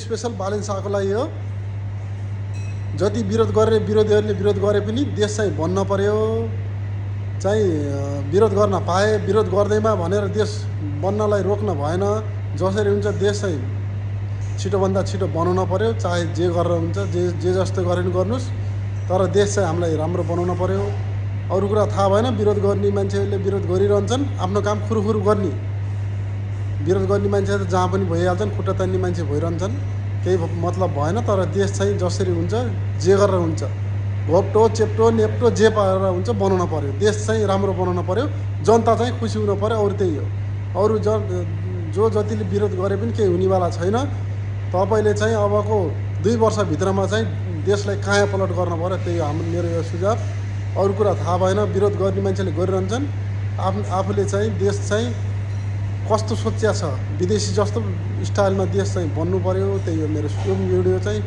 Special Balen शाहको लागि हो। जति विरोध गर्ने विरोधीहरूले विरोध गरे पनि देश चाहिँ बन्न पर्यो, चाहिँ विरोध गर्न पाए। विरोध गर्दैमा भनेर देश बन्नलाई रोक्न भएन। जसरी हुन्छ देश चाहिँ छिटोभन्दा छिटो बनाउन पर्यो, चाहे जे गरेर हुन्छ, जे जस्तो गरे पनि गर्नुहोस्, तर देश चाहिँ हामीलाई राम्रो बनाउन पर्यो। अरू कुरा थाहा भएन। विरोध गर्ने मान्छेहरूले विरोध गरिरहन्छन्, आफ्नो काम खुरुखुरु गर्ने। विरोध गर्ने मान्छे त जहाँ पनि भइहाल्छन्, खुट्टा तान्ने मान्छे भइरहन्छन्, केही मतलब भएन। तर देश चाहिँ जसरी हुन्छ, जे गरेर हुन्छ, घोप्टो चेप्टो नेप्टो जे पारेर हुन्छ बनाउन पर्यो। देश चाहिँ राम्रो बनाउन पर्यो, जनता चाहिँ खुसी हुन पर्यो। अरू त्यही हो। अरू जो जतिले विरोध गरे पनि केही हुनेवाला छैन। तपाईँले चाहिँ अबको 2 वर्षभित्रमा चाहिँ देशलाई काया पलट गर्न पर्यो। त्यही हो मेरो यो सुझाव। अरू कुरा थाहा भएन। विरोध गर्ने मान्छेले गरिरहन्छन्। आफूले चाहिँ देश चाहिँ कस्तो सोच्या छ, विदेशी जस्तो स्टाइलमा देश चाहिँ बन्नु पर्यो। त्यही हो मेरो यो भिडियो चाहिँ।